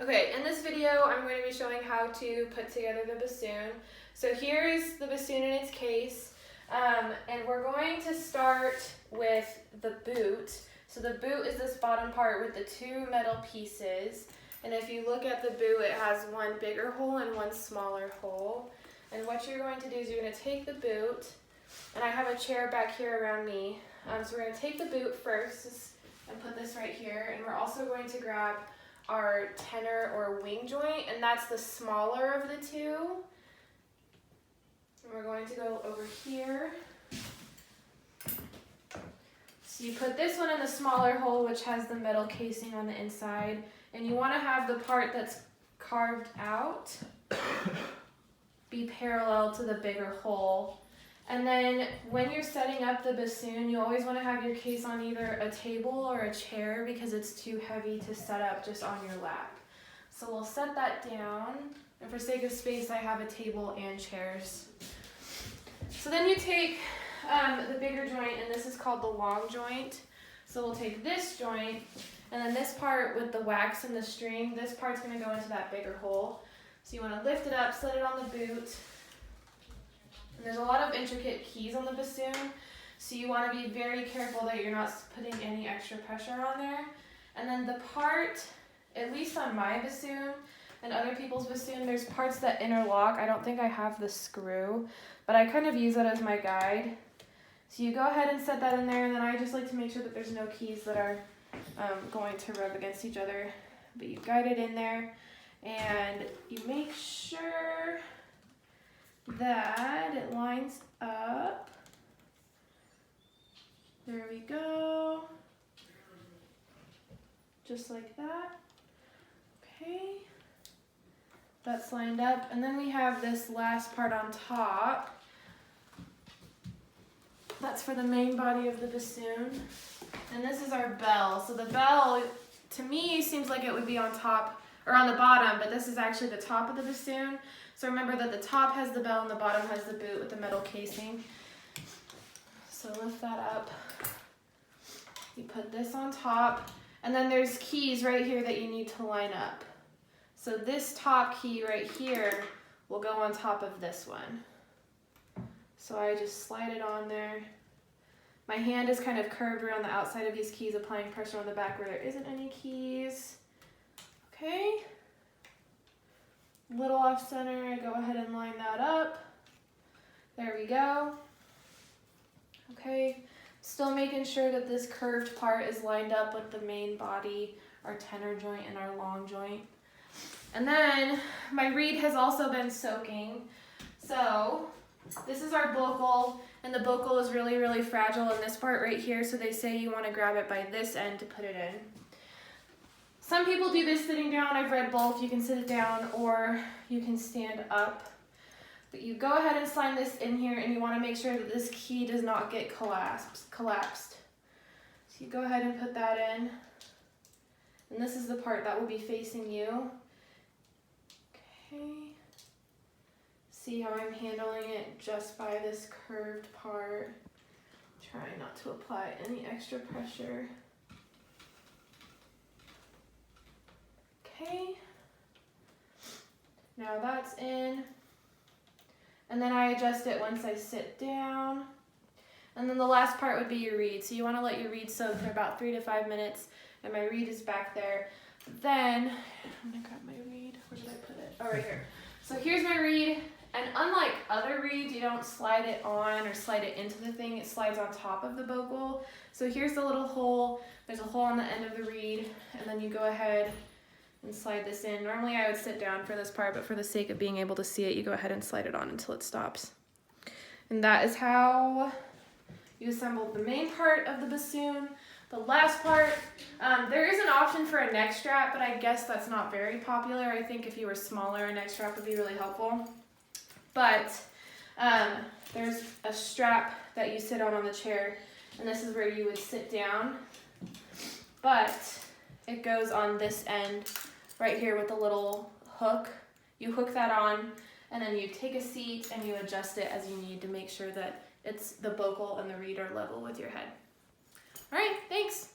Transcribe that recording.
Okay, in this video I'm going to be showing how to put together the bassoon. So here is the bassoon in its case, and we're going to start with the boot. So the boot is this bottom part with the two metal pieces, and if you look at the boot, it has one bigger hole and one smaller hole. And what you're going to do is you're going to take the boot, and I have a chair back here around me, so we're going to take the boot first and put this right here, and we're also going to grab our tenor or wing joint, and that's the smaller of the two. And we're going to go over here. So you put this one in the smaller hole, which has the metal casing on the inside, and you want to have the part that's carved out be parallel to the bigger hole. And then when you're setting up the bassoon, you always want to have your case on either a table or a chair because it's too heavy to set up just on your lap. So we'll set that down, and for sake of space I have a table and chairs. So then you take the bigger joint, and this is called the long joint. So we'll take this joint, and then this part with the wax and the string, this part's going to go into that bigger hole. So you want to lift it up, set it on the boot. And there's a lot of intricate keys on the bassoon, so you want to be very careful that you're not putting any extra pressure on there. And then the part, at least on my bassoon and other people's bassoon, there's parts that interlock. I don't think I have the screw, but I kind of use that as my guide. So you go ahead and set that in there, and then I just like to make sure that there's no keys that are going to rub against each other. But you guide it in there, and you make sure that it lines up. There we go. Just like that. Okay. That's lined up. And then we have this last part on top. That's for the main body of the bassoon. And this is our bell. So the bell, to me, seems like it would be on top or on the bottom, but this is actually the top of the bassoon. So remember that the top has the bell and the bottom has the boot with the metal casing. So lift that up. You put this on top, and then there's keys right here that you need to line up. So this top key right here will go on top of this one. So I just slide it on there. My hand is kind of curved around the outside of these keys, applying pressure on the back where there isn't any keys. Okay. Little off center, I go ahead and line that up. There we go. Okay, still making sure that this curved part is lined up with the main body, our tenor joint and our long joint. And then my reed has also been soaking. So this is our bocal, and the bocal is really, really fragile in this part right here, so they say you want to grab it by this end to put it in. Some people do this sitting down. I've read both. You can sit it down or you can stand up. But you go ahead and slide this in here, and you want to make sure that this key does not get collapsed. So you go ahead and put that in. And this is the part that will be facing you. Okay. See how I'm handling it just by this curved part. Trying not to apply any extra pressure. Okay, now that's in, and then I adjust it once I sit down. And then the last part would be your reed. So you want to let your reed soak for about 3 to 5 minutes, and my reed is back there. Then, I'm going to grab my reed. Where did I put it? Oh, right here. So here's my reed, and unlike other reeds, you don't slide it on or slide it into the thing. It slides on top of the bocal. So here's the little hole. There's a hole on the end of the reed, and then you go ahead and slide this in. Normally I would sit down for this part, but for the sake of being able to see it, you go ahead and slide it on until it stops. And that is how you assemble the main part of the bassoon. The last part, there is an option for a neck strap, but I guess that's not very popular. I think if you were smaller, a neck strap would be really helpful. But there's a strap that you sit on the chair, and this is where you would sit down. But it goes on this end right here with a little hook. You hook that on, and then you take a seat and you adjust it as you need to make sure that the bocal and the reed are level with your head. All right, thanks.